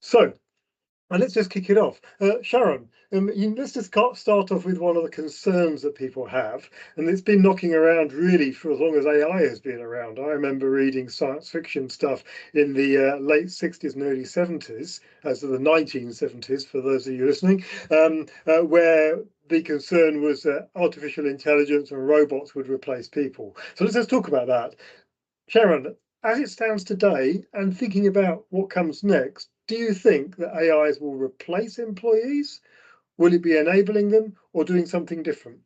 So, and let's just kick it off. Sharon, let's just start off with one of the concerns that people have, and it's been knocking around really for as long as AI has been around. I remember reading science fiction stuff in the late 60s and early 70s, as of the 1970s, for those of you listening, where the concern was that artificial intelligence and robots would replace people. So let's just talk about that. Sharon, as it stands today and thinking about what comes next, do you think that AIs will replace employees? Will it be enabling them or doing something different?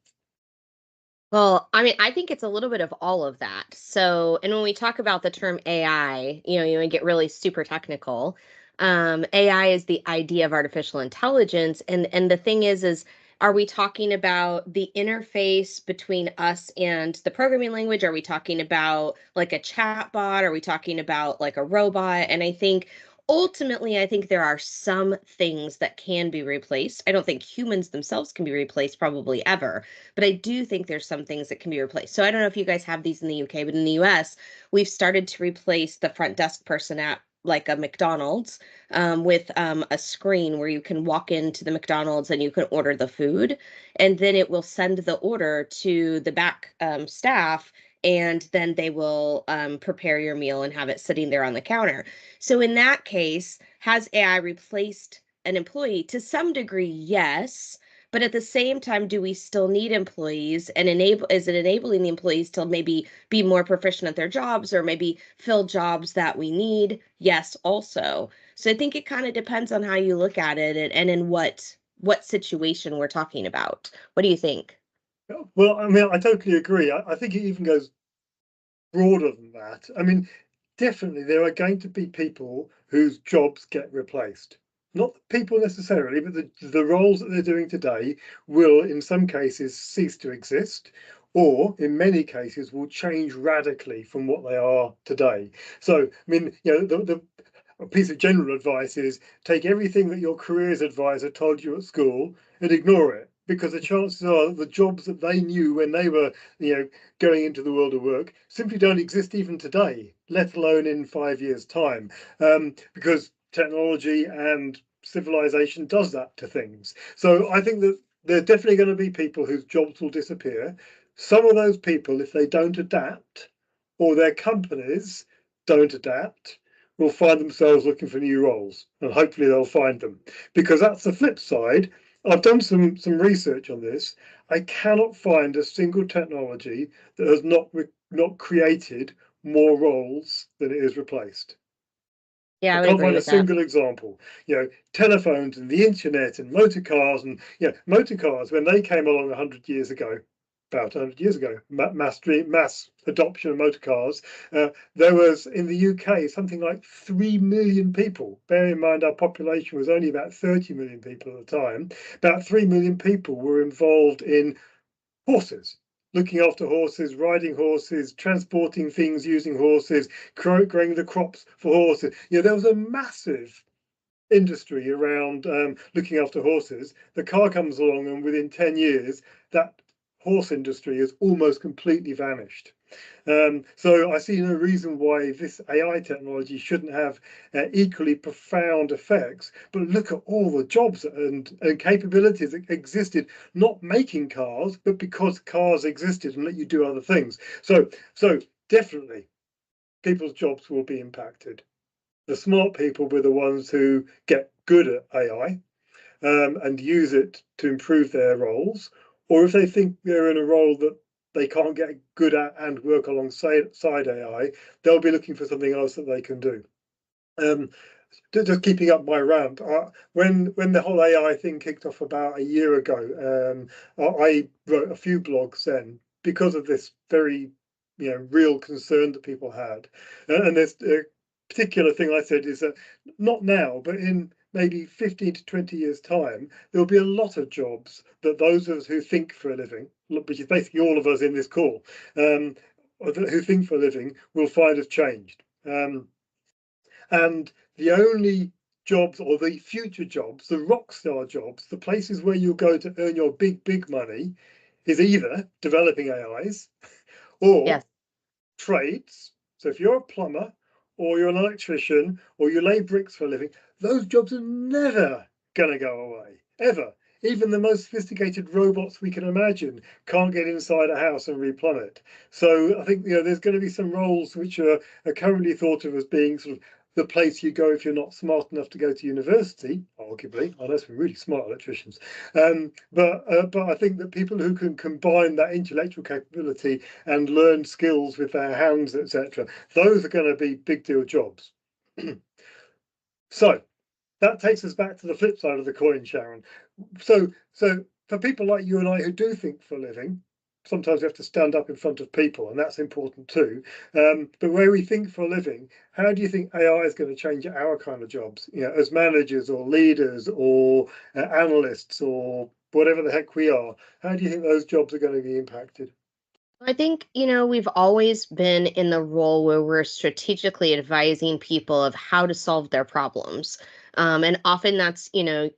Well, I mean, I think it's a little bit of all of that. So, and when we talk about the term AI, you get really super technical. AI is the idea of artificial intelligence, and the thing is, are we talking about the interface between us and the programming language? Are we talking about like a chatbot? Are we talking about like a robot? And I think ultimately, I think there are some things that can be replaced. I don't think humans themselves can be replaced probably ever, but I do think there's some things that can be replaced. So I don't know if you guys have these in the UK, but in the US, we've started to replace the front desk person at like a McDonald's with a screen where you can walk into the McDonald's and you can order the food, and then it will send the order to the back staff, and then they will prepare your meal and have it sitting there on the counter. So in that case, has AI replaced an employee? To some degree, yes. But at the same time, do we still need employees, and is it enabling the employees to maybe be more proficient at their jobs or maybe fill jobs that we need? Yes, also. So I think it kind of depends on how you look at it, and in what situation we're talking about. What do you think? Well, I mean, I totally agree. I think it even goes broader than that. I mean, definitely there are going to be people whose jobs get replaced. Not the people necessarily, but the roles that they're doing today will, in some cases, cease to exist, or in many cases, will change radically from what they are today. So, I mean, the a piece of general advice is take everything that your careers advisor told you at school and ignore it, because the chances are the jobs that they knew when they were going into the world of work simply don't exist even today, let alone in 5 years time, because technology and civilization does that to things. So I think that there are definitely going to be people whose jobs will disappear. Some of those people, if they don't adapt, or their companies don't adapt, will find themselves looking for new roles, and hopefully they'll find them, because that's the flip side. I've done some research on this. I cannot find a single technology that has not created more roles than it has replaced. Yeah, I I would can't agree find a with that. single example. Telephones and the internet and motor cars, and motor cars when they came along 100 years ago, about 100 years ago, mass adoption of motor cars. There was in the UK something like 3 million people. Bear in mind our population was only about 30 million people at the time. About 3 million people were involved in horses, looking after horses, riding horses, transporting things using horses, growing the crops for horses. There was a massive industry around looking after horses. The car comes along, and within 10 years, that horse industry has almost completely vanished. So I see no reason why this AI technology shouldn't have equally profound effects. But look at all the jobs and capabilities that existed, not making cars, but because cars existed and let you do other things. So definitely people's jobs will be impacted. The smart people were the ones who get good at AI and use it to improve their roles, or if they think they're in a role that they can't get good at and work alongside AI, they'll be looking for something else that they can do. Um, just keeping up my rant, when the whole AI thing kicked off about a year ago, I wrote a few blogs then because of this very real concern that people had. And this particular thing I said is that not now, but in maybe 15 to 20 years time, there'll be a lot of jobs that those of us who think for a living, which is basically all of us in this call, who think for a living, will find have changed. And the only jobs, or the future jobs, the rock star jobs, the places where you'll go to earn your big money, is either developing AIs or Yes. trades. So if you're a plumber or you're an electrician, or you lay bricks for a living, those jobs are never going to go away, ever. Even the most sophisticated robots we can imagine can't get inside a house and replumb it. So I think there's going to be some roles which are currently thought of as being sort of the place you go if you're not smart enough to go to university, arguably, unless we're really smart electricians. But I think that people who can combine that intellectual capability and learn skills with their hands, etc., those are going to be big deal jobs. So that takes us back to the flip side of the coin, Sharon. So for people like you and I who do think for a living, sometimes we have to stand up in front of people, and that's important too. But where we think for a living, how do you think AI is going to change our kind of jobs? As managers or leaders or analysts or whatever the heck we are, how do you think those jobs are going to be impacted? I think, we've always been in the role where we're strategically advising people of how to solve their problems. And often that's,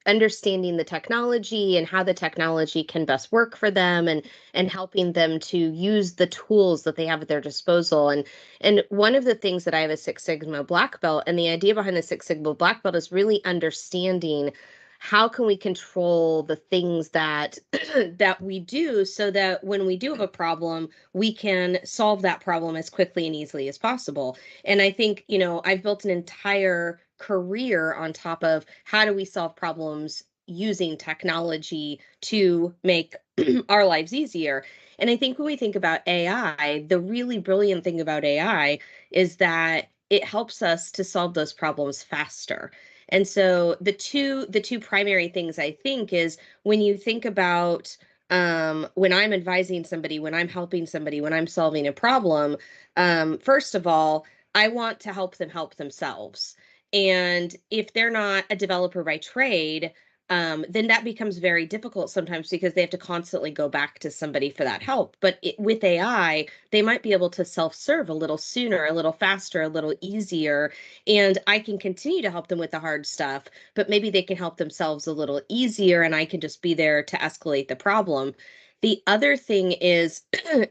understanding the technology and how the technology can best work for them, and helping them to use the tools that they have at their disposal. And one of the things that I have a Six Sigma black belt, and the idea behind the Six Sigma black belt is really understanding how can we control the things that that we do, so that when we do have a problem, we can solve that problem as quickly and easily as possible. And I think, I've built an entire career on top of how do we solve problems using technology to make our lives easier. And I think when we think about AI, the really brilliant thing about AI is that it helps us to solve those problems faster. And so the two primary things I think is, when you think about, when I'm advising somebody, when I'm helping somebody, when I'm solving a problem, first of all, I want to help them help themselves. And if they're not a developer by trade, then that becomes very difficult sometimes, because they have to constantly go back to somebody for that help. But with AI, they might be able to self-serve a little sooner, a little faster, a little easier, and I can continue to help them with the hard stuff, but maybe they can help themselves a little easier, and I can just be there to escalate the problem. The other thing is,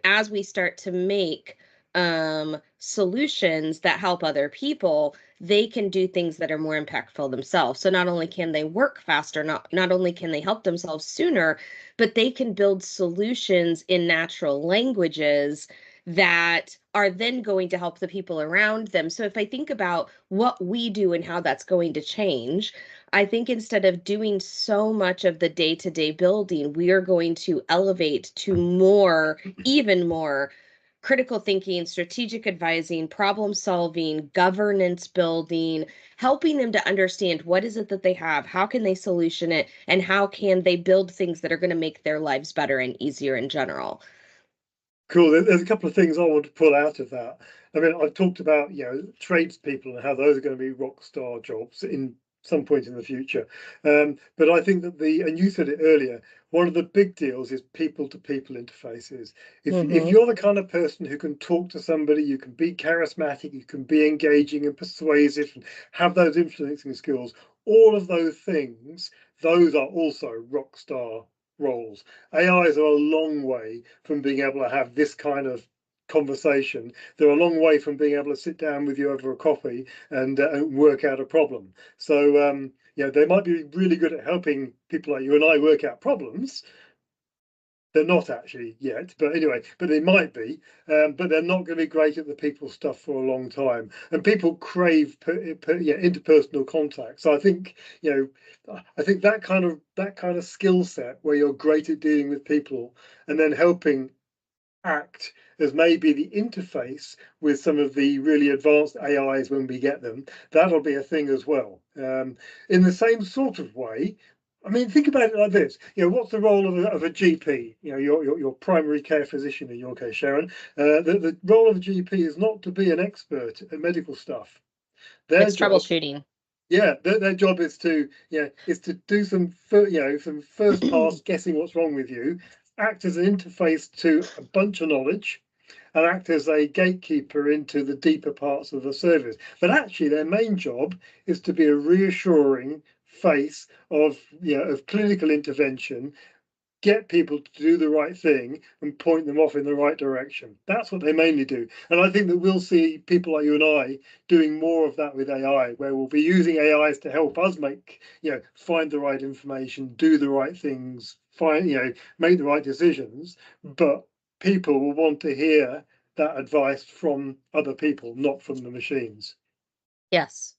as we start to make solutions that help other people, they can do things that are more impactful themselves. So not only can they work faster, not only can they help themselves sooner, but they can build solutions in natural languages that are then going to help the people around them. So if I think about what we do and how that's going to change, I think instead of doing so much of the day-to-day building, we are going to elevate to more, even more critical thinking, strategic advising, problem solving, governance building, helping them to understand what is it that they have, how can they solution it, and how can they build things that are going to make their lives better and easier in general. Cool. There's a couple of things I want to pull out of that. I mean, I've talked about, tradespeople and how those are going to be rock star jobs in some point in the future. But I think that and you said it earlier, one of the big deals is people to people interfaces. If Mm-hmm. you're the kind of person who can talk to somebody, you can be charismatic, you can be engaging and persuasive and have those influencing skills, all of those things, those are also rock star roles. AIs are a long way from being able to have this kind of conversation. They're a long way from being able to sit down with you over a coffee and work out a problem. So they might be really good at helping people like you and I work out problems. They're not actually yet, but anyway, but they might be. But they're not going to be great at the people stuff for a long time. And people crave interpersonal contact. So I think that kind of skill set where you're great at dealing with people and then helping act as maybe the interface with some of the really advanced AIs when we get them, that'll be a thing as well. In the same sort of way, I mean, think about it like this. What's the role of a GP? Your primary care physician in your case, Sharon. The role of a GP is not to be an expert at medical stuff. Their It's job, troubleshooting. yeah, their job is to do some first pass guessing what's wrong with you, act as an interface to a bunch of knowledge, and act as a gatekeeper into the deeper parts of the service. But actually, their main job is to be a reassuring face of clinical intervention, get people to do the right thing and point them off in the right direction. That's what they mainly do. And I think that we'll see people like you and I doing more of that with AI, where we'll be using AIs to help us make, find the right information, do the right things, make the right decisions. But people will want to hear that advice from other people, not from the machines. Yes.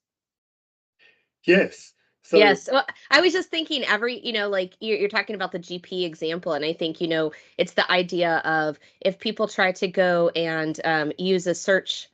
Yes. So Yes. Well, I was just thinking like you're talking about the GP example, and I think, it's the idea of if people try to go and use a search,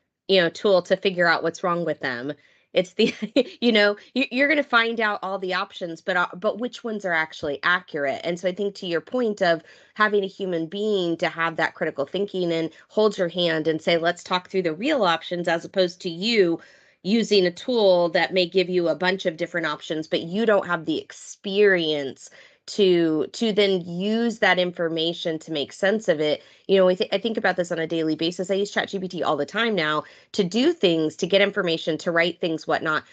tool to figure out what's wrong with them, it's the, you're going to find out all the options, but which ones are actually accurate? And so I think to your point of having a human being to have that critical thinking and hold your hand and say, let's talk through the real options, as opposed to you using a tool that may give you a bunch of different options, but you don't have the experience to then use that information to make sense of it. I think about this on a daily basis. I use ChatGPT all the time now to do things, to get information, to write things, whatnot.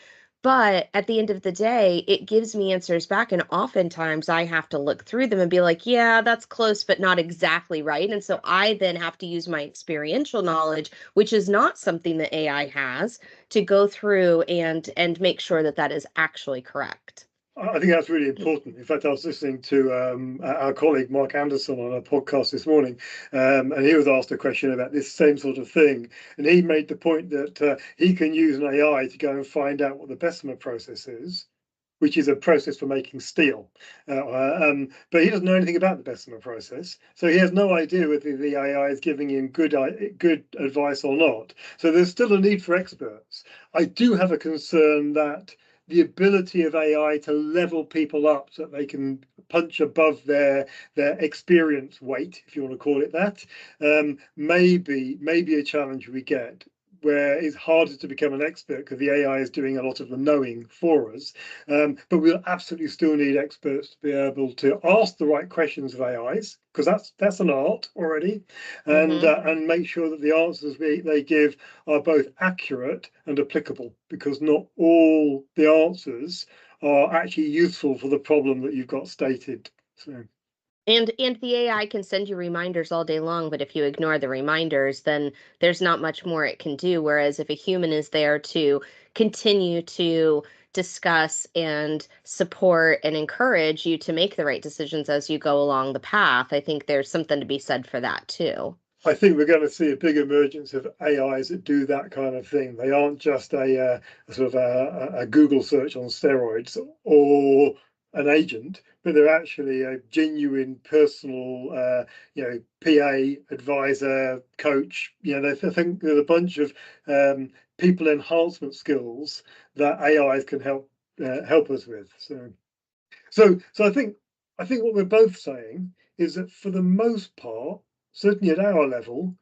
But at the end of the day, it gives me answers back. And oftentimes I have to look through them and be like, yeah, that's close, but not exactly right. And so I then have to use my experiential knowledge, which is not something that AI has, to go through and make sure that that is actually correct. I think that's really important. In fact, I was listening to our colleague Mark Anderson on a podcast this morning, and he was asked a question about this same sort of thing. And he made the point that he can use an AI to go and find out what the Bessemer process is, which is a process for making steel. But he doesn't know anything about the Bessemer process, so he has no idea whether the AI is giving him good advice or not. So there's still a need for experts. I do have a concern that the ability of AI to level people up so that they can punch above their experience weight, if you want to call it that, may be a challenge we get, where it's harder to become an expert because the AI is doing a lot of the knowing for us. But we'll absolutely still need experts to be able to ask the right questions of AIs, because that's an art already, and make sure that the answers they give are both accurate and applicable, because not all the answers are actually useful for the problem that you've got stated. So. And the AI can send you reminders all day long, but if you ignore the reminders, then there's not much more it can do. Whereas if a human is there to continue to discuss and support and encourage you to make the right decisions as you go along the path, I think there's something to be said for that too. I think we're going to see a big emergence of AIs that do that kind of thing. They aren't just a sort of a Google search on steroids or an agent, but they're actually a genuine personal, PA, advisor, coach. I think there's a bunch of people enhancement skills that AIs can help us with. So I think what we're both saying is that for the most part, certainly at our level,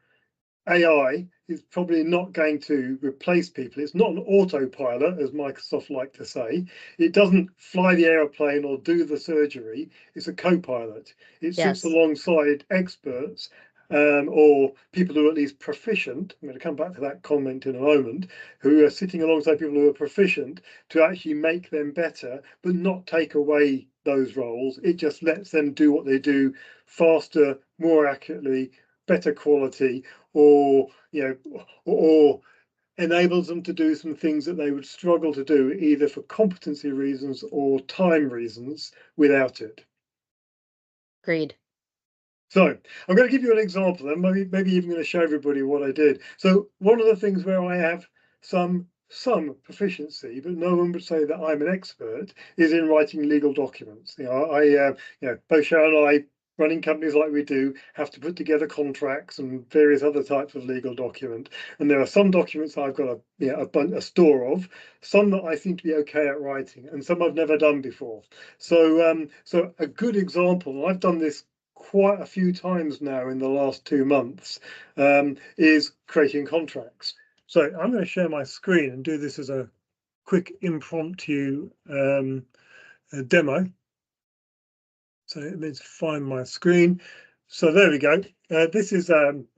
AI is probably not going to replace people. It's not an autopilot, as Microsoft like to say. It doesn't fly the aeroplane or do the surgery. It's a co-pilot. It sits Yes. alongside experts, or people who are at least proficient. I'm going to come back to that comment in a moment, who are sitting alongside people who are proficient to actually make them better, but not take away those roles. It just lets them do what they do faster, more accurately, better quality, or enables them to do some things that they would struggle to do either for competency reasons or time reasons without it. Agreed. So I'm going to give you an example, and maybe even going to show everybody what I did. So one of the things where I have some proficiency, but no one would say that I'm an expert, is in writing legal documents. Both Sharon and I, running companies like we do, have to put together contracts and various other types of legal document. And there are some documents I've got a store of, some that I seem to be okay at writing, and some I've never done before. So a good example, and I've done this quite a few times now in the last 2 months, is creating contracts. So I'm going to share my screen and do this as a quick impromptu demo. So let's find my screen. So there we go. This is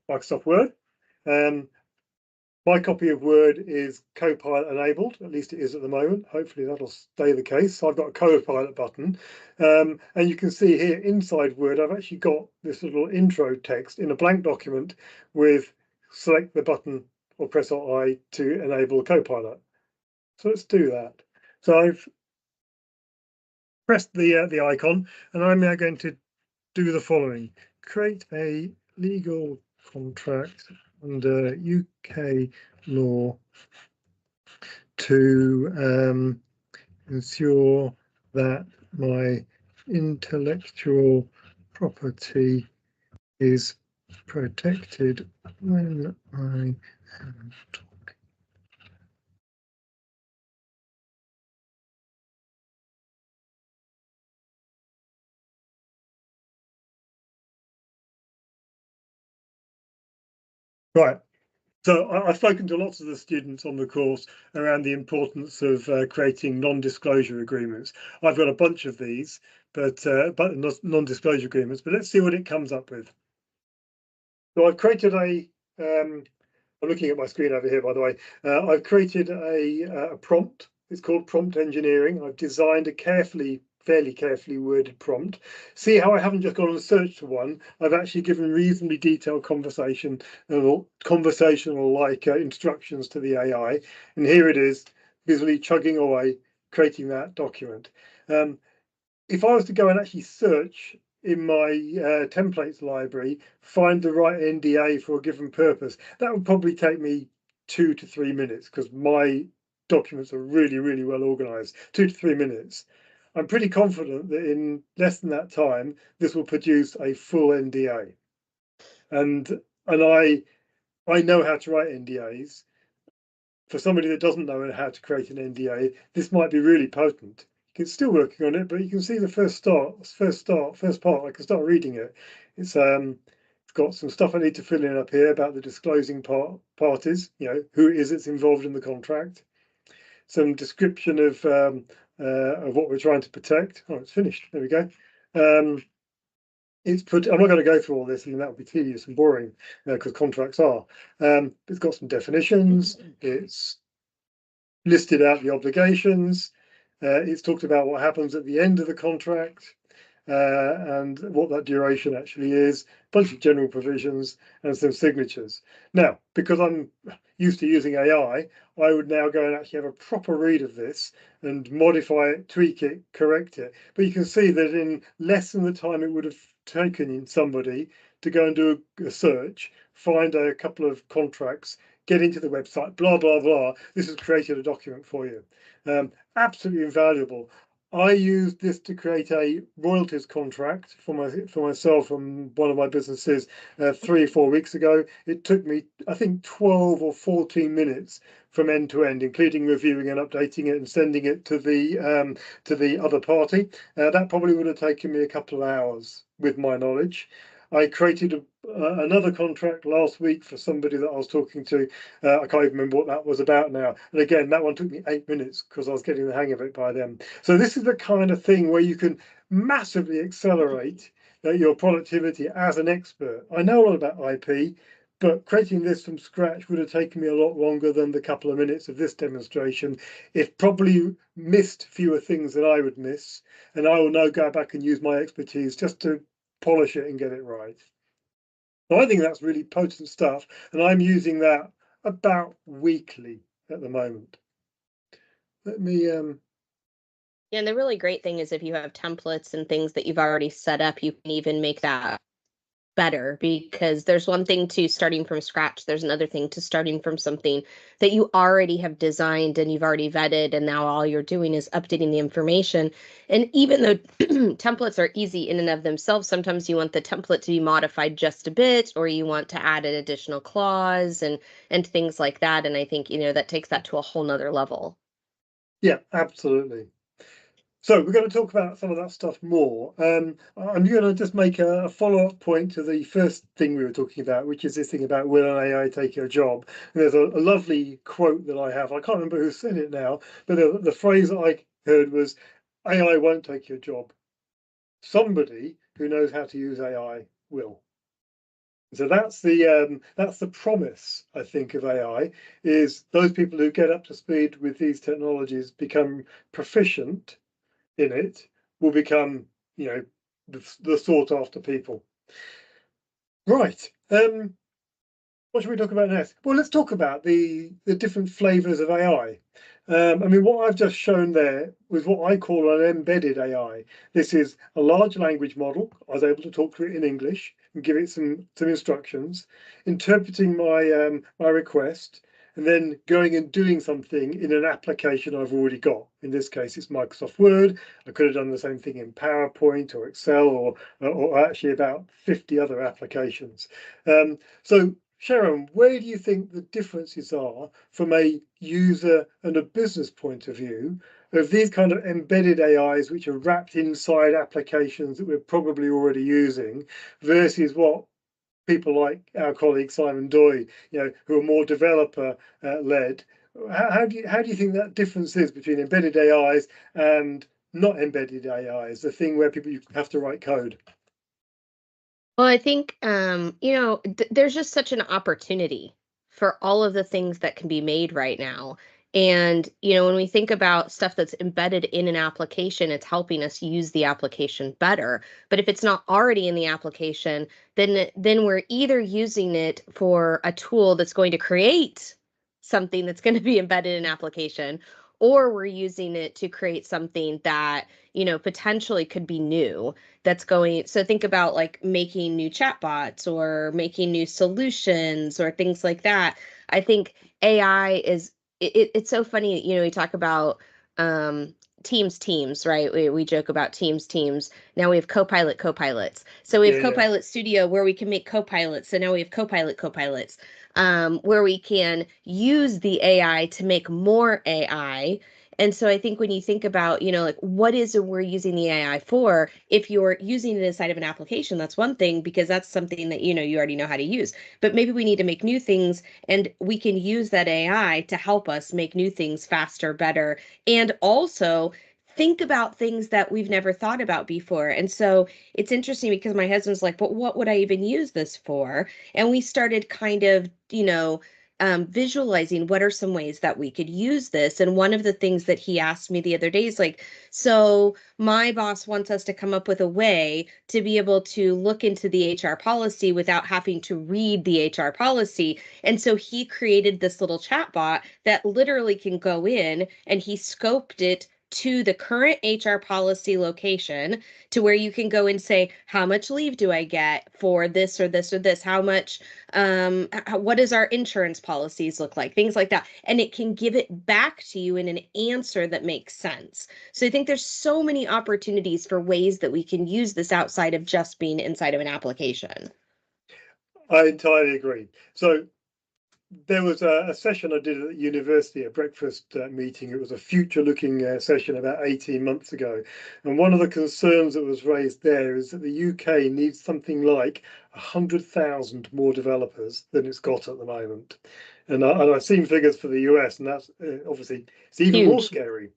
Microsoft Word. My copy of Word is Copilot enabled, at least it is at the moment. Hopefully that'll stay the case. So I've got a Copilot button. And you can see here inside Word, I've actually got this little intro text in a blank document with select the button or press Alt-I to enable Copilot. So let's do that. So I've pressed the icon, and I'm now going to do the following: create a legal contract under UK law to ensure that my intellectual property is protected when I am talking. Right. So I've spoken to lots of the students on the course around the importance of creating non-disclosure agreements. I've got a bunch of these, but non-disclosure agreements. But let's see what it comes up with. So I've created a. I'm looking at my screen over here, by the way. I've created a prompt. It's called prompt engineering. I've designed a fairly carefully worded prompt. See how I haven't just gone and searched for one. I've actually given reasonably detailed conversational like instructions to the AI. And here it is, busily chugging away, creating that document. If I was to go and actually search in my templates library, find the right NDA for a given purpose, that would probably take me 2 to 3 minutes, because my documents are really, really well organized. 2 to 3 minutes. I'm pretty confident that in less than that time, this will produce a full NDA. And I know how to write NDAs. For somebody that doesn't know how to create an NDA, this might be really potent. It's still working on it, but you can see the first part. I can start reading it. It's got some stuff I need to fill in up here about the disclosing parties. Who it is that's involved in the contract. Some description of what we're trying to protect. Oh, it's finished. There we go. I'm not going to go through all this, and that would be tedious and boring because contracts are. It's got some definitions. It's listed out the obligations. It's talked about what happens at the end of the contract and what that duration actually is, a bunch of general provisions and some signatures. Now, because I'm used to using AI, I would now go and actually have a proper read of this and modify it, tweak it, correct it. But you can see that in less than the time it would have taken somebody to go and do a search, find a couple of contracts, get into the website, blah, blah, blah. This has created a document for you. Absolutely invaluable. I used this to create a royalties contract for myself and one of my businesses 3 or 4 weeks ago. It took me, I think, 12 or 14 minutes from end to end, including reviewing and updating it and sending it to the other party. That probably would have taken me a couple of hours with my knowledge. I created another contract last week for somebody that I was talking to. I can't even remember what that was about now. And again, that one took me 8 minutes because I was getting the hang of it by then. So this is the kind of thing where you can massively accelerate your productivity as an expert. I know a lot about IP, but creating this from scratch would have taken me a lot longer than the couple of minutes of this demonstration. It probably missed fewer things than I would miss, and I will now go back and use my expertise just to polish it and get it right. So I think that's really potent stuff, and I'm using that about weekly at the moment. Let me Yeah, and the really great thing is if you have templates and things that you've already set up, you can even make that better, because there's one thing to starting from scratch. There's another thing to starting from something that you already have designed and you've already vetted, and now all you're doing is updating the information. And even though templates are easy in and of themselves, sometimes you want the template to be modified just a bit, or you want to add an additional clause and things like that. And I think, that takes that to a whole nother level. Yeah, absolutely. So we're going to talk about some of that stuff more. I'm going to just make a follow-up point to the first thing we were talking about, which is this thing about will an AI take your job? And there's a lovely quote that I have. I can't remember who said it now, but the phrase that I heard was, AI won't take your job. Somebody who knows how to use AI will. So that's the promise, I think, of AI, is those people who get up to speed with these technologies, become proficient in it, will become, you know, the sought after people. Right. What should we talk about next? Well, let's talk about the different flavors of AI. I mean, what I've just shown there was what I call an embedded AI. This is a large language model. I was able to talk to it in English and give it some instructions, interpreting my request, and then going and doing something in an application I've already got. In this case, it's Microsoft Word. I could have done the same thing in PowerPoint or Excel or actually about 50 other applications. So Sharon, where do you think the differences are from a user and a business point of view of these kind of embedded AIs, which are wrapped inside applications that we're probably already using, versus what people like our colleague Simon Doy, who are more developer led? How do you think that difference is between embedded AIs and not embedded AIs, the thing where people have to write code? Well, I think, there's just such an opportunity for all of the things that can be made right now. And, when we think about stuff that's embedded in an application, it's helping us use the application better. But if it's not already in the application, then we're either using it for a tool that's going to create something that's going to be embedded in an application, or we're using it to create something that, potentially could be new that's going. So think about like making new chatbots or making new solutions or things like that. I think AI is it's so funny, we talk about um teams, right? We joke about teams. Now we have copilots. So we have Yeah, Copilot Studio where we can make copilots. So now we have copilots, where we can use the AI to make more AI. And so I think when you think about, like what is it we're using the AI for, if you're using it inside of an application, that's one thing because that's something that, you already know how to use. But maybe we need to make new things and we can use that AI to help us make new things faster, better, and also think about things that we've never thought about before. And so it's interesting because my husband's like, but what would I even use this for? And we started kind of, visualizing what are some ways that we could use this. And one of the things that he asked me the other day is like, so my boss wants us to come up with a way to be able to look into the HR policy without having to read the HR policy. And so he created this little chatbot that literally can go in and he scoped it to the current HR policy location to where you can go and say, how much leave do I get for this or this or this? How much, what does our insurance policies look like? Things like that. And it can give it back to you in an answer that makes sense. So I think there's so many opportunities for ways that we can use this outside of just being inside of an application. I entirely agree. So there was a session I did at university, a breakfast meeting. It was a future-looking session about 18 months ago. And one of the concerns that was raised there is that the UK needs something like 100,000 more developers than it's got at the moment. And I've seen figures for the US, and that's obviously it's even more Huge. scary.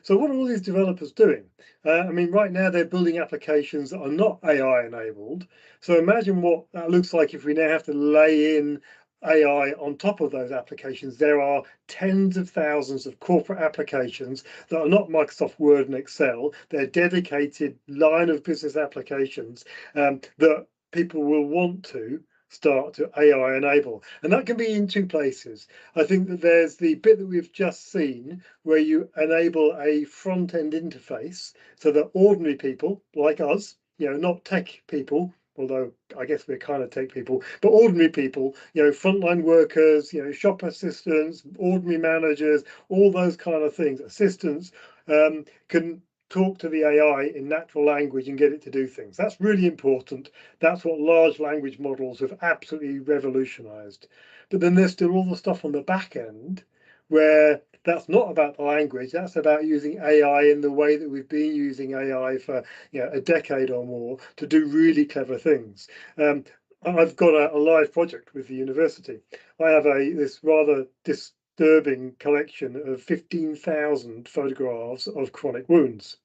So what are all these developers doing? I mean, right now they're building applications that are not AI enabled. So imagine what that looks like if we now have to lay in AI on top of those applications. There are tens of thousands of corporate applications that are not Microsoft Word and Excel. They're dedicated line of business applications that people will want to start to AI enable. And that can be in two places. I think that there's the bit that we've just seen where you enable a front end interface so that ordinary people like us, not tech people, although I guess we're kind of tech people, but ordinary people, frontline workers, shop assistants, ordinary managers, all those kind of things, assistants, can talk to the AI in natural language and get it to do things. That's really important. That's what large language models have absolutely revolutionized. But then there's still all the stuff on the back end where that's not about the language, that's about using AI in the way that we've been using AI for a decade or more to do really clever things. I've got a live project with the university. I have this rather disturbing collection of 15,000 photographs of chronic wounds.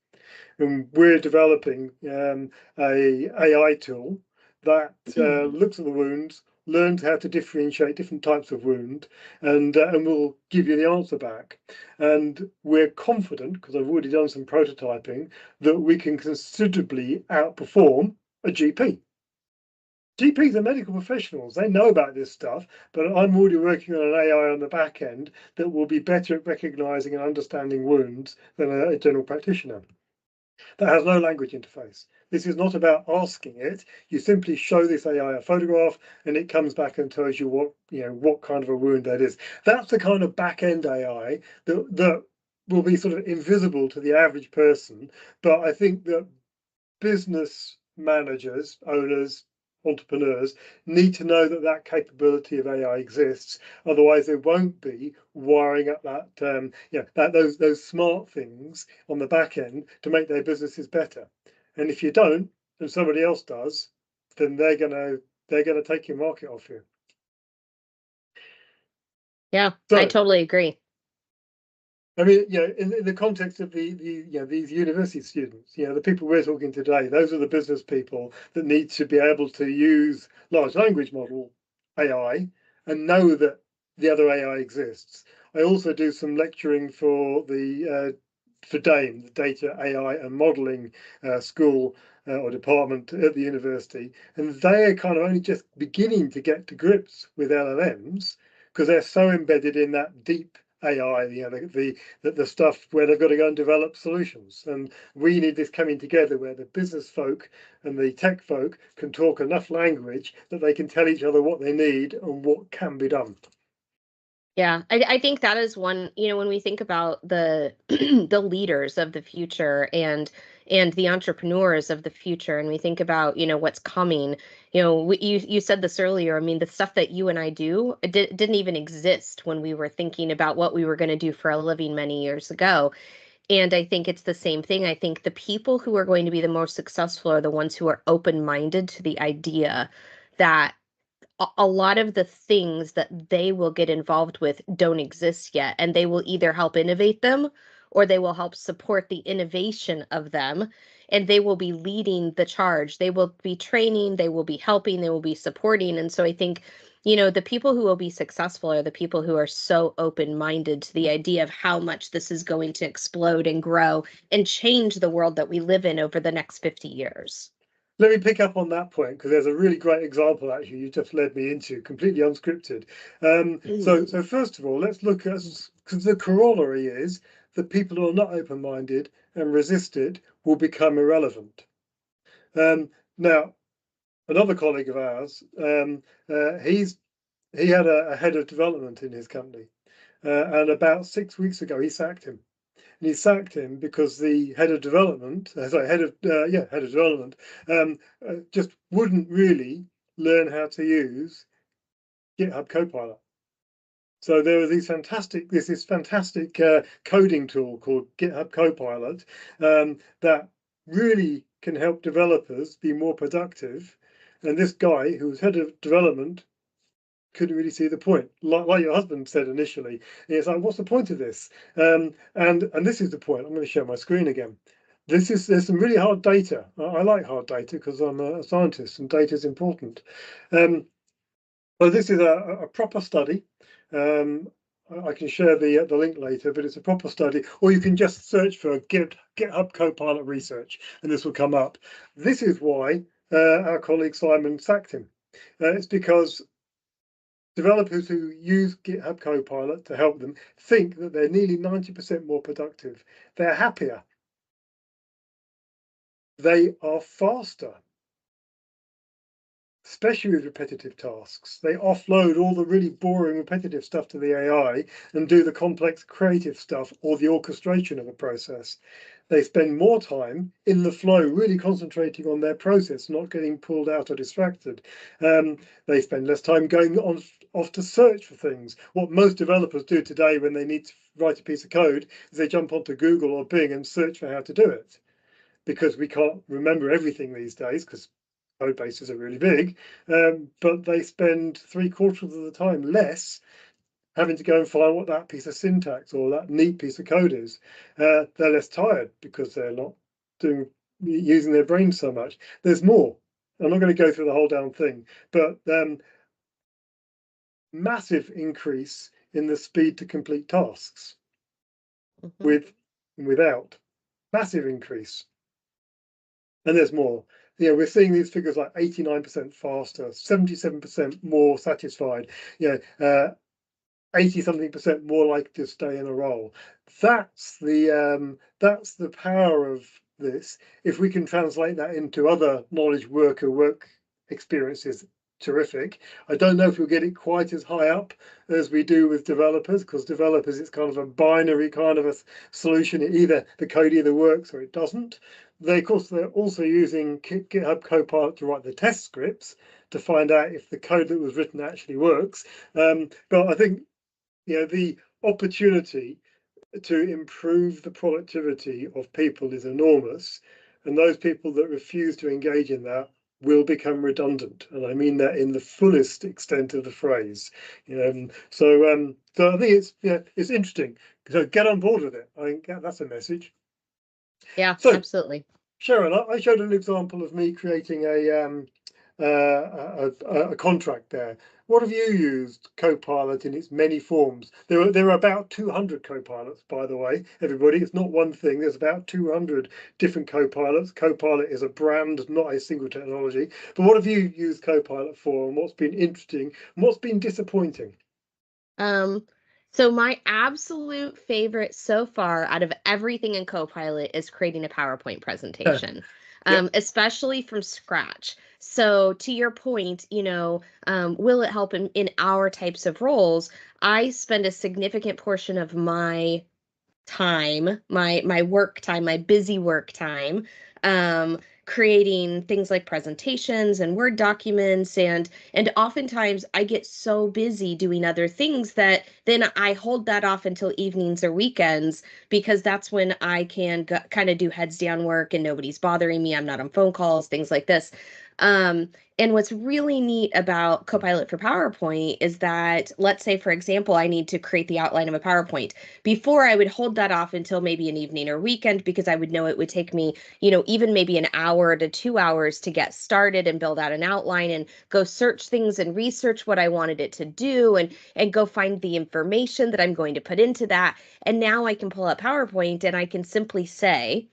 And we're developing a AI tool that looks at the wounds, learns how to differentiate different types of wound, and will give you the answer back. And we're confident, because I've already done some prototyping, that we can considerably outperform a GP. GPs are medical professionals, they know about this stuff, but I'm already working on an AI on the back end that will be better at recognizing and understanding wounds than a general practitioner. That has no language interface. This is not about asking it. You simply show this AI a photograph and it comes back and tells you what kind of a wound that is. That's the kind of back-end AI that will be sort of invisible to the average person. But I think that business managers, owners, entrepreneurs need to know that that capability of AI exists. Otherwise, they won't be wiring up those smart things on the back end to make their businesses better. And if you don't, and somebody else does, then they're gonna take your market off you. Yeah, I totally agree. I mean, in the context of these university students, the people we're talking today, those are the business people that need to be able to use large language model AI and know that the other AI exists. I also do some lecturing for DAME, the Data AI and Modeling school or department at the university, and they are kind of only just beginning to get to grips with LLMs because they're so embedded in that deep AI, the stuff where they've got to go and develop solutions. And we need this coming together where the business folk and the tech folk can talk enough language that they can tell each other what they need and what can be done. Yeah, I think that is one, when we think about the the leaders of the future and the entrepreneurs of the future, and we think about, what's coming, you said this earlier. I mean, the stuff that you and I do didn't even exist when we were thinking about what we were going to do for a living many years ago. And I think it's the same thing. I think the people who are going to be the most successful are the ones who are open-minded to the idea that a lot of the things that they will get involved with don't exist yet, and they will either help innovate them or they will help support the innovation of them, and they will be leading the charge. They will be training, they will be helping, they will be supporting. And so I think, the people who will be successful are the people who are so open-minded to the idea of how much this is going to explode and grow and change the world that we live in over the next 50 years. Let me pick up on that point because there's a really great example actually you just led me into, completely unscripted. So first of all, let's look at, because the corollary is that people who are not open-minded and resist it will become irrelevant. Now, another colleague of ours, he had a head of development in his company, and about 6 weeks ago he sacked him. And he sacked him because the head of development, head of development, just wouldn't really learn how to use GitHub Copilot. So there was this fantastic coding tool called GitHub Copilot that really can help developers be more productive. And this guy who was head of development couldn't really see the point, like your husband said initially. And it's like, what's the point of this? And this is the point. I'm going to share my screen again. There's some really hard data. I like hard data because I'm a scientist and data is important. So this is a proper study. I can share the link later, but it's a proper study, or you can just search for GitHub Copilot research and this will come up. This is why our colleague Simon sacked him. It's because developers who use GitHub Copilot to help them think that they're nearly 90% more productive. They're happier. They are faster, especially with repetitive tasks. They offload all the really boring repetitive stuff to the AI and do the complex creative stuff or the orchestration of a process. They spend more time in the flow, really concentrating on their process, not getting pulled out or distracted. They spend less time going off to search for things. What most developers do today when they need to write a piece of code is they jump onto Google or Bing and search for how to do it. Because we can't remember everything these days because code bases are really big, but they spend 3/4 of the time less having to go and find what that piece of syntax or that neat piece of code is. They're less tired because they're not using their brain so much. There's more. I'm not going to go through the whole damn thing, but massive increase in the speed to complete tasks with and without. Massive increase. And there's more. We're seeing these figures like 89% faster, 77% more satisfied, 80-something% more likely to stay in a role. That's the power of this. If we can translate that into other knowledge work experiences, terrific. I don't know if we'll get it quite as high up as we do with developers, because developers, it's kind of a binary kind of a solution. Either the code either works or it doesn't. Of course, they're also using GitHub Copilot to write the test scripts to find out if the code that was written actually works. But I think the opportunity to improve the productivity of people is enormous, and those people that refuse to engage in that will become redundant, and I mean that in the fullest extent of the phrase. So I think it's interesting. So get on board with it. I think that's a message. Yeah, so, absolutely. Sharon, I showed an example of me creating a contract there. What have you used Copilot in its many forms? There are about 200 Copilots, by the way, everybody. It's not one thing. There's about 200 different Copilots. Copilot is a brand, not a single technology. But what have you used Copilot for, and what's been interesting, and what's been disappointing? So my absolute favorite so far out of everything in Copilot is creating a PowerPoint presentation, especially from scratch. So to your point, will it help in our types of roles? I spend a significant portion of my time, my work time, my busy work time, creating things like presentations and Word documents, and oftentimes I get so busy doing other things that then I hold that off until evenings or weekends, because that's when I can kind of do heads down work and nobody's bothering me. I'm not on phone calls, things like this. And what's really neat about Copilot for PowerPoint is that, let's say, for example, I need to create the outline of a PowerPoint. Before, I would hold that off until maybe an evening or weekend, because I would know it would take me, even maybe an hour to 2 hours to get started and build out an outline and go search things and research what I wanted it to do, and go find the information that I'm going to put into that. And now I can pull up PowerPoint and I can simply say,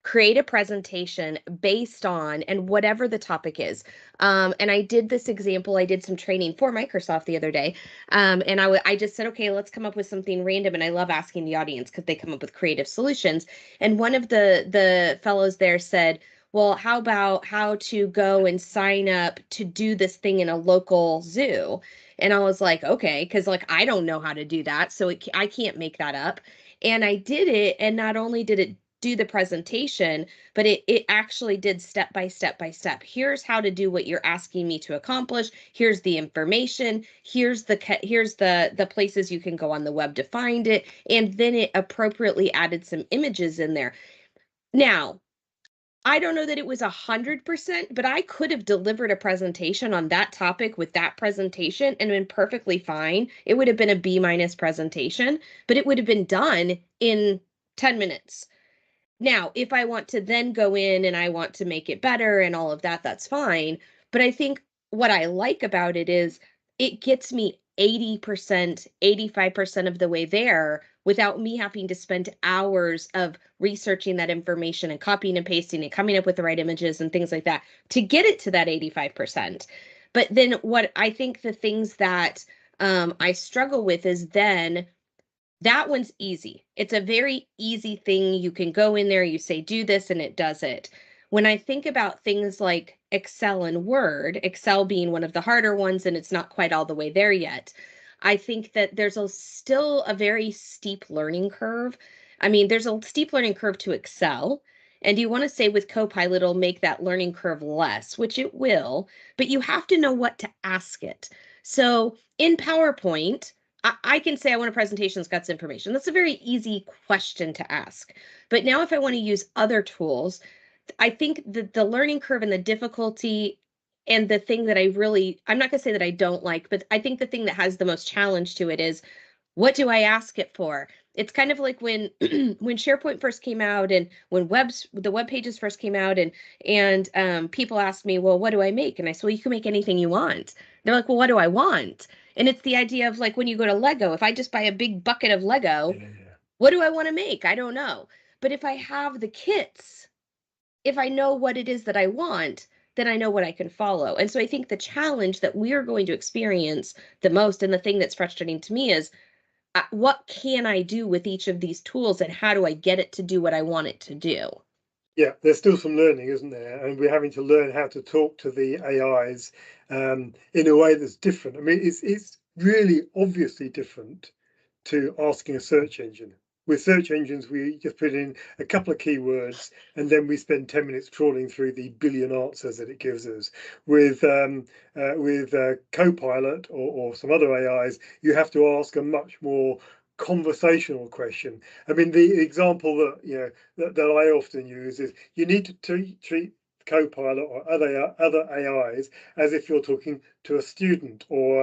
create a presentation based on, and whatever the topic is. And I did this example, I did some training for Microsoft the other day. And I just said, okay, let's come up with something random. And I love asking the audience because they come up with creative solutions. And one of the fellows there said, well, how about how to go and sign up to do this thing in a local zoo? And I was like, okay, because like I don't know how to do that. So I can't make that up. And I did it. And not only did it do the presentation, but it actually did step by step by step. Here's how to do what you're asking me to accomplish. Here's the information. Here's the places you can go on the web to find it. And then it appropriately added some images in there. Now, I don't know that it was 100%, but I could have delivered a presentation on that topic with that presentation and been perfectly fine. It would have been a B- presentation, but it would have been done in 10 minutes. Now, if I want to then go in and I want to make it better and all of that, that's fine. But I think what I like about it is it gets me 80%, 85% of the way there without me having to spend hours of researching that information and copying and pasting and coming up with the right images and things like that to get it to that 85%. But then what I think the things that I struggle with is then that one's easy. It's a very easy thing. You can go in there, you say, do this, and it does it. When I think about things like Excel and Word, Excel being one of the harder ones, and it's not quite all the way there yet, I think that there's still a very steep learning curve. I mean, there's a steep learning curve to Excel. And you want to say with Copilot, it'll make that learning curve less, which it will, but you have to know what to ask it. So in PowerPoint, I can say I want a presentation that's got some information. That's a very easy question to ask. But now if I want to use other tools, I think that the learning curve and the difficulty and the thing that I'm not going to say that I don't like, but I think the thing that has the most challenge to it is, what do I ask it for? It's kind of like when when SharePoint first came out, and when the web pages first came out, and people asked me, well, what do I make? And I said, well, you can make anything you want. They're like, well, what do I want? And it's the idea of like when you go to Lego, if I just buy a big bucket of Lego, what do I want to make? I don't know. But if I have the kits, if I know what it is that I want, then I know what I can follow. And so I think the challenge that we are going to experience the most, and the thing that's frustrating to me, is what can I do with each of these tools, and how do I get it to do what I want it to do? Yeah, there's still some learning, isn't there? And we're having to learn how to talk to the AIs in a way that's different. I mean, it's really obviously different to asking a search engine. With search engines, we just put in a couple of keywords and then we spend 10 minutes trawling through the billion answers that it gives us. With Copilot or some other AIs, you have to ask a much more conversational question. I mean, the example that I often use is you need to treat Copilot or other AIs as if you're talking to a student or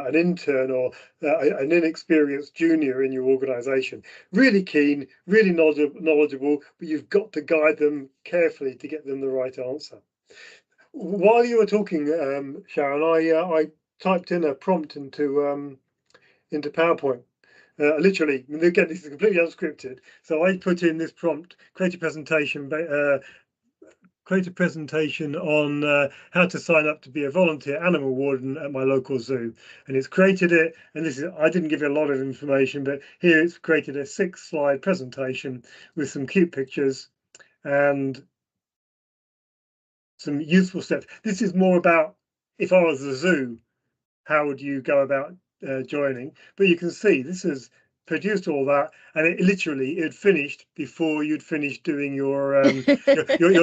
an intern or an inexperienced junior in your organization. Really keen, really knowledgeable, but you've got to guide them carefully to get them the right answer. While you were talking, Sharon, I typed in a prompt into PowerPoint. Literally, again, this is completely unscripted. So I put in this prompt: create a presentation on how to sign up to be a volunteer animal warden at my local zoo. And it's created it. And this is, I didn't give it a lot of information, but here it's created a 6-slide presentation with some cute pictures and some useful steps. This is more about, if I was a zoo, how would you go about joining? But you can see this has produced all that, and it had finished before you'd finished doing your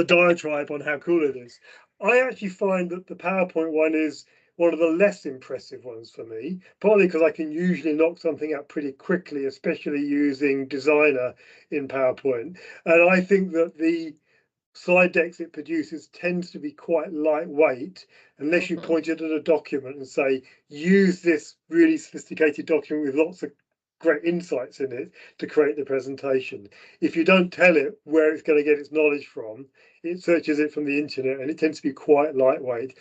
diatribe on how cool it is. I actually find that the PowerPoint one is one of the less impressive ones for me, partly because I can usually knock something out pretty quickly, especially using Designer in PowerPoint. And I think that the slide decks it produces tends to be quite lightweight unless you point it at a document and say, use this really sophisticated document with lots of great insights in it to create the presentation. If you don't tell it where it's going to get its knowledge from, it searches it from the internet, and it tends to be quite lightweight.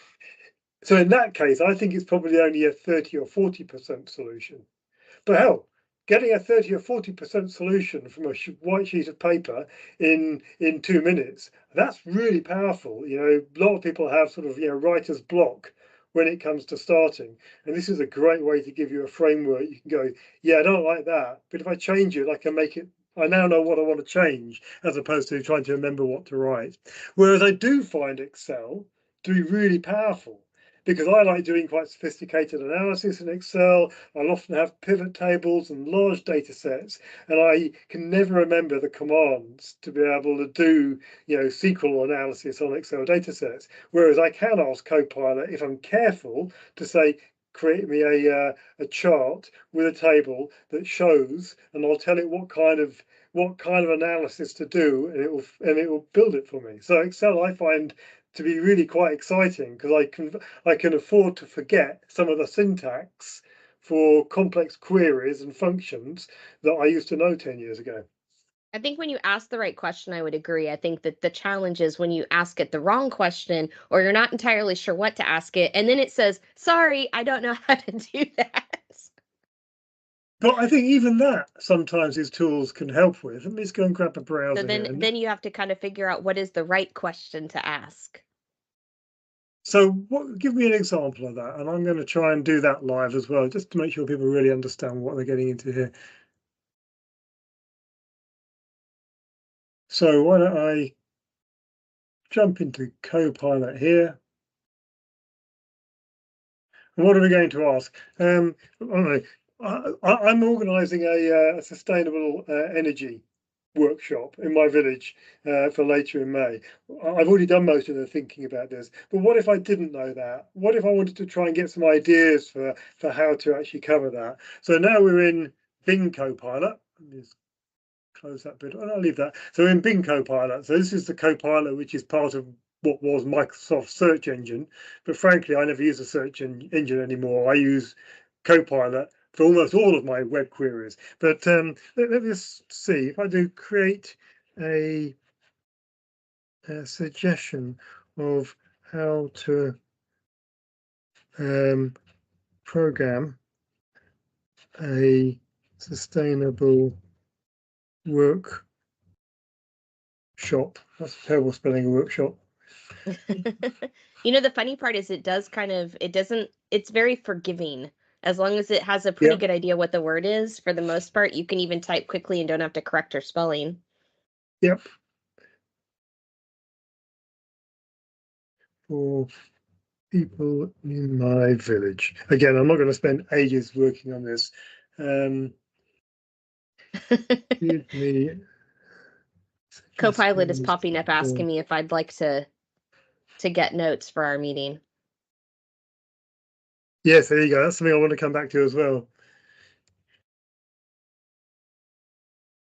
So in that case, I think it's probably only a 30 or 40% solution. But hell, getting a 30 or 40% solution from a white sheet of paper in 2 minutes, that's really powerful. A lot of people have sort of writer's block when it comes to starting, and this is a great way to give you a framework. You can go, yeah, I don't like that, but if I change it, I can make it. I now know what I want to change, as opposed to trying to remember what to write. Whereas I do find Excel to be really powerful, because I like doing quite sophisticated analysis in Excel. I'll often have pivot tables and large data sets, and I can never remember the commands to be able to do, SQL analysis on Excel data sets. Whereas I can ask Copilot, if I'm careful, to say, create me a chart with a table that shows, and I'll tell it what kind of analysis to do, and it will build it for me. So Excel, I find to be really quite exciting, because I can afford to forget some of the syntax for complex queries and functions that I used to know 10 years ago. I think when you ask the right question, I would agree. I think that the challenge is when you ask it the wrong question, or you're not entirely sure what to ask it, and then it says, sorry, I don't know how to do that. But I think even that sometimes these tools can help with. Let me just go and grab a browser. So then you have to kind of figure out what is the right question to ask. So give me an example of that, and I'm going to try and do that live as well, just to make sure people really understand what they're getting into here. So why don't I jump into Copilot here? And what are we going to ask? I'm organising a sustainable energy workshop in my village for later in May. I've already done most of the thinking about this, but what if I didn't know that? What if I wanted to try and get some ideas for how to actually cover that? So now we're in Bing Copilot. Let me just close that bit, and I'll leave that. So we're in Bing Copilot. So this is the Copilot, which is part of what was Microsoft's search engine, but frankly, I never use a search engine anymore. I use Copilot for almost all of my web queries. But let me just see if I do create a suggestion of how to program a sustainable workshop. That's terrible spelling, a workshop. You know, the funny part is it's very forgiving. As long as it has a pretty good idea what the word is, for the most part, you can even type quickly and don't have to correct your spelling. Yep. For people in my village. Again, I'm not going to spend ages working on this. Give me Copilot is popping up asking me if I'd like to get notes for our meeting. Yes, there you go. That's something I want to come back to as well.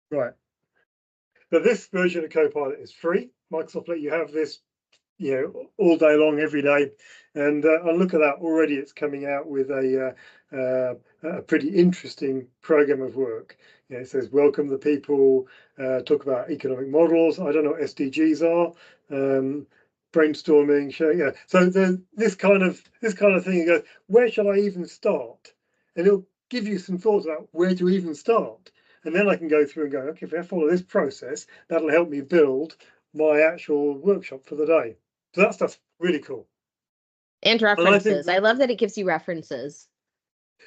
Right. But this version of Copilot is free. Microsoft let you have this, all day long, every day. And look at that, already it's coming out with a pretty interesting program of work. It says, welcome the people, talk about economic models. I don't know what SDGs are. Brainstorming, sharing, So this kind of thing, it goes, where shall I even start? And it'll give you some thoughts about where to even start. And then I can go through and go, okay, if I follow this process, that'll help me build my actual workshop for the day. So that stuff's really cool. And references. I love that it gives you references.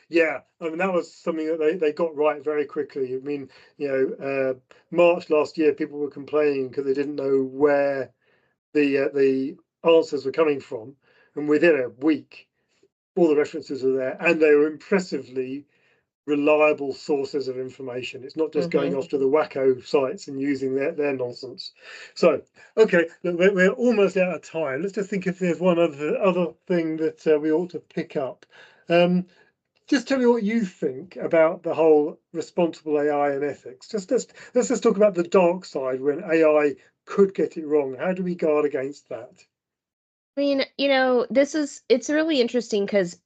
Yeah, I mean, that was something that they got right very quickly. I mean, March last year, people were complaining because they didn't know where the answers were coming from. And within a week, all the references were there, and they were impressively reliable sources of information. It's not just going off to the wacko sites and using their nonsense. So, okay, look, we're almost out of time. Let's just think if there's one other thing that we ought to pick up. Just tell me what you think about the whole responsible AI and ethics. Let's just talk about the dark side when AI could get it wrong. How do we guard against that? I mean, it's really interesting because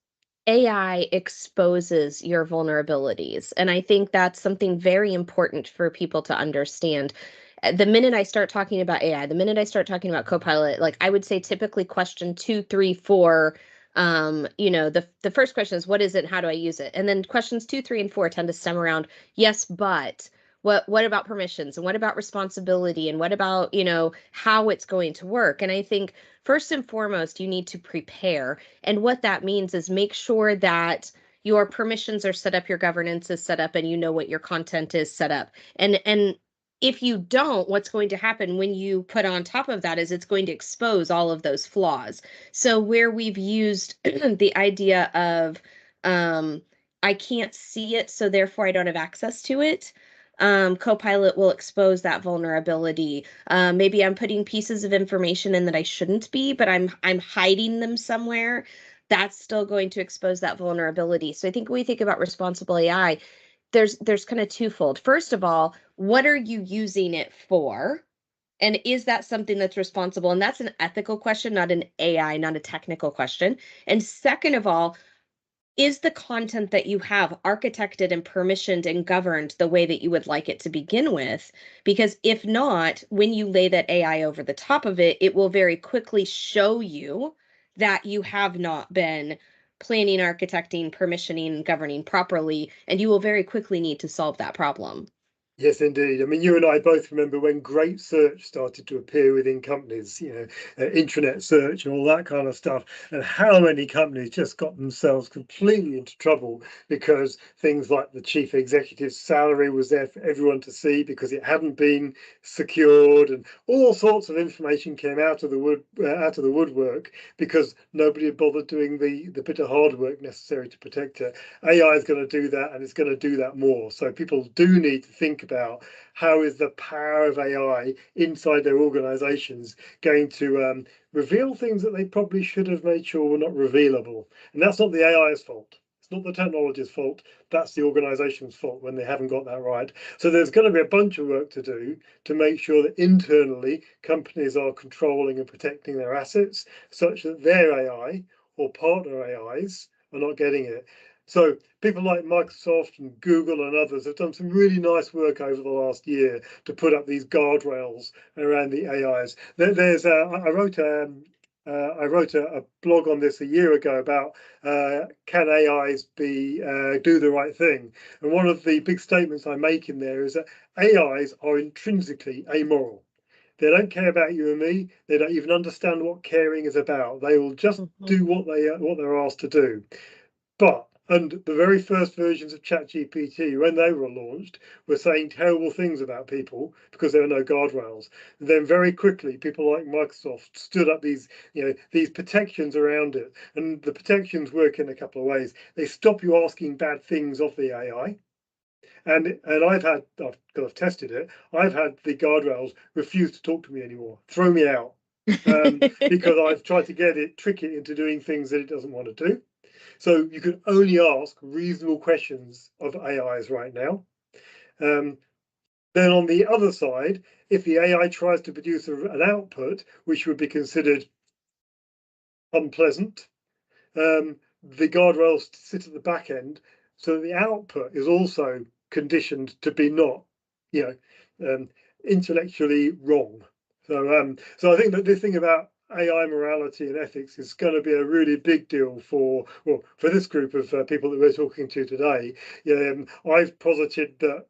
AI exposes your vulnerabilities. And I think that's something very important for people to understand. The minute I start talking about AI, the minute I start talking about Copilot, like I would say typically question 2, 3, 4, the first question is what is it? How do I use it? And then questions 2, 3, and 4 tend to stem around, yes, but what about permissions and what about responsibility and what about, how it's going to work? And I think first and foremost, you need to prepare. And what that means is make sure that your permissions are set up, your governance is set up, and you know what your content is set up. And if you don't, what's going to happen when you put on top of that is it's going to expose all of those flaws. So where we've used the idea of I can't see it, so therefore I don't have access to it. Copilot will expose that vulnerability. Maybe I'm putting pieces of information in that I shouldn't be, but I'm hiding them somewhere. That's still going to expose that vulnerability. So I think when we think about responsible AI, there's kind of twofold. First of all, what are you using it for? And is that something that's responsible? And that's an ethical question, not an AI, not a technical question. And second of all, is the content that you have architected and permissioned and governed the way that you would like it to begin with? Because if not, when you lay that AI over the top of it, it will very quickly show you that you have not been planning, architecting, permissioning, governing properly, and you will very quickly need to solve that problem. Yes, indeed. I mean, you and I both remember when Great Search started to appear within companies, intranet search and all that kind of stuff, and how many companies just got themselves completely into trouble because things like the chief executive's salary was there for everyone to see because it hadn't been secured, and all sorts of information came out of the woodwork because nobody had bothered doing the bit of hard work necessary to protect it. AI is going to do that, and it's going to do that more. So people do need to think about how is the power of AI inside their organizations going to reveal things that they probably should have made sure were not revealable. And that's not the AI's fault. It's not the technology's fault. That's the organization's fault when they haven't got that right. So there's going to be a bunch of work to do to make sure that internally companies are controlling and protecting their assets such that their AI or partner AIs are not getting it. So people like Microsoft and Google and others have done some really nice work over the last year to put up these guardrails around the AIs. I wrote a blog on this a year ago about can AIs do the right thing? And one of the big statements I make in there is that AIs are intrinsically amoral. They don't care about you and me. They don't even understand what caring is about. They will just do what they're asked to do. And the very first versions of ChatGPT, when they were launched, were saying terrible things about people because there were no guardrails. And then very quickly, people like Microsoft stood up these protections around it. And the protections work in a couple of ways. They stop you asking bad things of the AI. And I've tested it. I've had the guardrails refuse to talk to me anymore, throw me out, because I've tried to trick it into doing things that it doesn't want to do. So you can only ask reasonable questions of AIs right now. Then on the other side, if the AI tries to produce an output which would be considered unpleasant, the guardrails sit at the back end, so the output is also conditioned to be not, intellectually wrong. So I think that this thing about AI morality and ethics is going to be a really big deal for this group of people that we're talking to today. I've posited that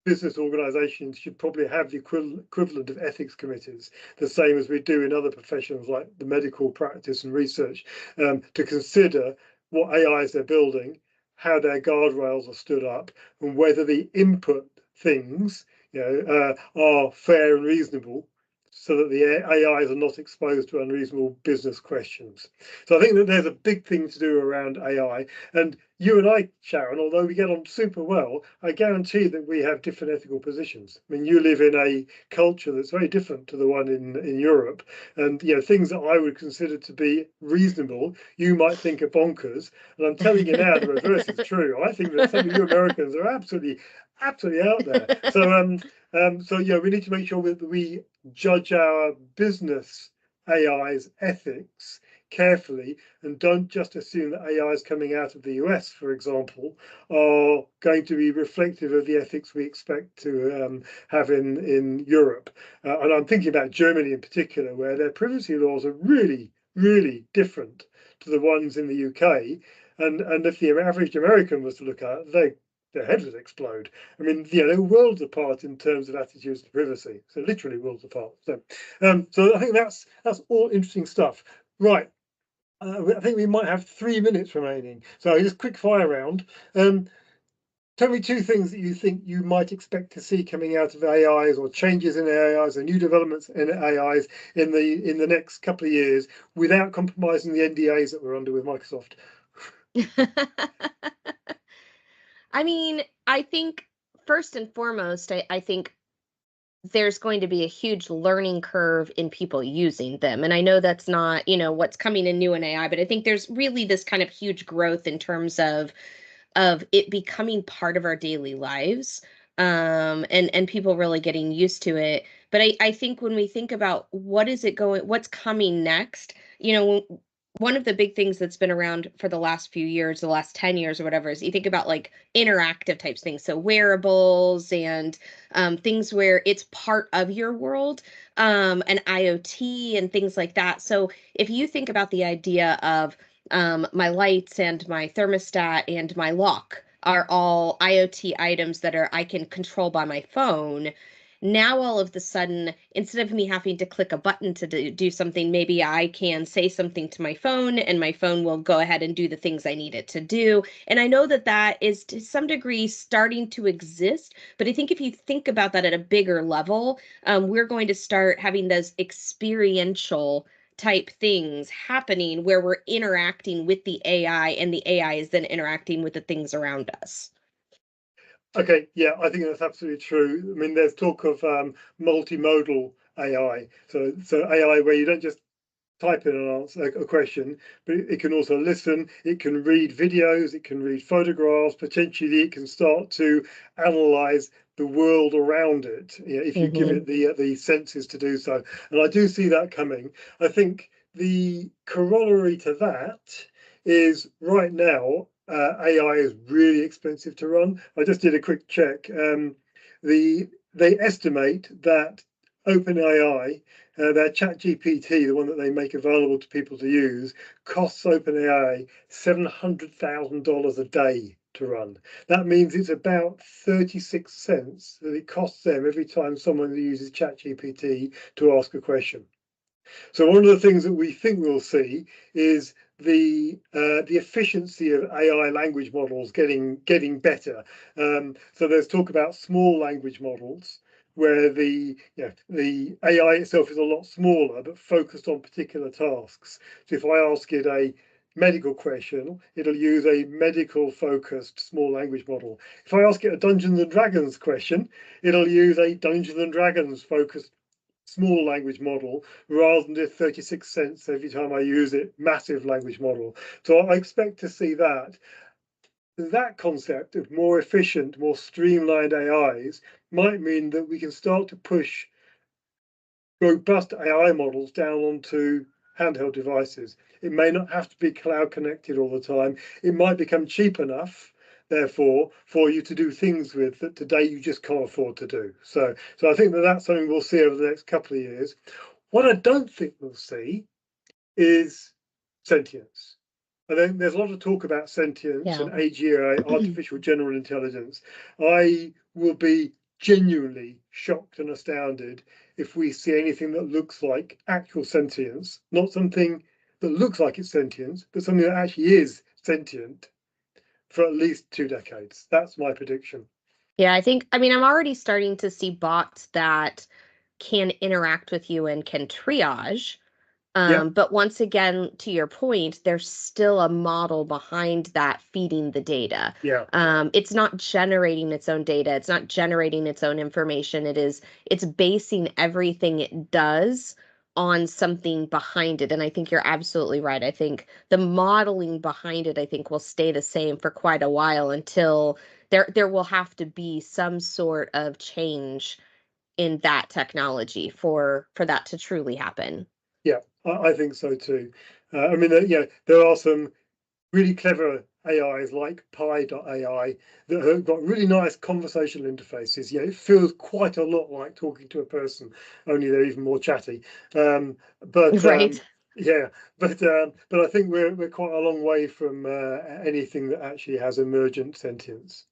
business organizations should probably have the equivalent of ethics committees, the same as we do in other professions like the medical practice and research, to consider what AIs they're building, how their guardrails are stood up, and whether the input things are fair and reasonable, so that the AIs are not exposed to unreasonable business questions. So I think that there's a big thing to do around AI. And you and I, Sharon, although we get on super well, I guarantee that we have different ethical positions. I mean, you live in a culture that's very different to the one in Europe. And things that I would consider to be reasonable, you might think are bonkers. And I'm telling you now, the reverse is true. I think that some of you Americans are absolutely out there. So we need to make sure that we judge our business AI's ethics carefully and don't just assume that AIs coming out of the US, for example, are going to be reflective of the ethics we expect to have in Europe. And I'm thinking about Germany in particular, where their privacy laws are really, really different to the ones in the UK. And if the average American was to look at it, their head would explode. I mean, they're worlds apart in terms of attitudes to privacy. So literally worlds apart. So I think that's all interesting stuff. Right. I think we might have 3 minutes remaining. So just quick fire round. Tell me 2 things that you think you might expect to see coming out of AIs, or changes in AIs, or new developments in AIs in the next couple of years, without compromising the NDAs that we're under with Microsoft. I mean, I think first and foremost, I think there's going to be a huge learning curve in people using them. And I know that's not, what's coming in new in AI, but I think there's really this kind of huge growth in terms of it becoming part of our daily lives, and people really getting used to it. But I think when we think about what's coming next, one of the big things that's been around for the last few years, the last 10 years or whatever, is you think about like interactive types things. So wearables and things where it's part of your world, and IoT and things like that. So if you think about the idea of my lights and my thermostat and my lock are all IoT items that I can control by my phone. Now, all of the sudden, instead of me having to click a button to do something, maybe I can say something to my phone and my phone will go ahead and do the things I need it to do. And I know that that is to some degree starting to exist, but I think if you think about that at a bigger level, we're going to start having those experiential type things happening where we're interacting with the AI and the AI is then interacting with the things around us. Okay, yeah, I think that's absolutely true. I mean, there's talk of multimodal AI. So AI where you don't just type in an answer, a question, but it can also listen, it can read videos, it can read photographs, potentially it can start to analyze the world around it, if you give it the senses to do so. And I do see that coming. I think the corollary to that is right now, AI is really expensive to run. I just did a quick check. They estimate that OpenAI, their ChatGPT, the one that they make available to people to use, costs OpenAI $700,000 a day to run. That means it's about 36 cents that it costs them every time someone uses ChatGPT to ask a question. So one of the things that we think we'll see is the efficiency of AI language models getting better. So there's talk about small language models where the AI itself is a lot smaller but focused on particular tasks. So if I ask it a medical question, it'll use a medical focused small language model. If I ask it a Dungeons and Dragons question, it'll use a Dungeons and Dragons focused small language model rather than the 36 cents every time I use it massive language model. So I expect to see that concept of more efficient, more streamlined AIs might mean that we can start to push robust AI models down onto handheld devices. It may not have to be cloud connected all the time. It might become cheap enough, therefore, for you to do things with that today you just can't afford to do. So I think that that's something we'll see over the next couple of years. What I don't think we'll see is sentience. I think there's a lot of talk about sentience and AGI, artificial general intelligence. I will be genuinely shocked and astounded if we see anything that looks like actual sentience, not something that looks like it's sentience, but something that actually is sentient for at least 2 decades. That's my prediction. Yeah, I mean, I'm already starting to see bots that can interact with you and can triage. But once again, to your point, there's still a model behind that feeding the data. Yeah. It's not generating its own data. It's not generating its own information. It's basing everything it does on something behind it. And I think you're absolutely right. I think the modeling behind it, I think, will stay the same for quite a while until there will have to be some sort of change in that technology for that to truly happen. Yeah, I think so too. I mean, there are some really clever AIs like Pi.ai that have got really nice conversational interfaces. Yeah, it feels quite a lot like talking to a person, only they're even more chatty. But Right. yeah, but I think we're quite a long way from anything that actually has emergent sentience.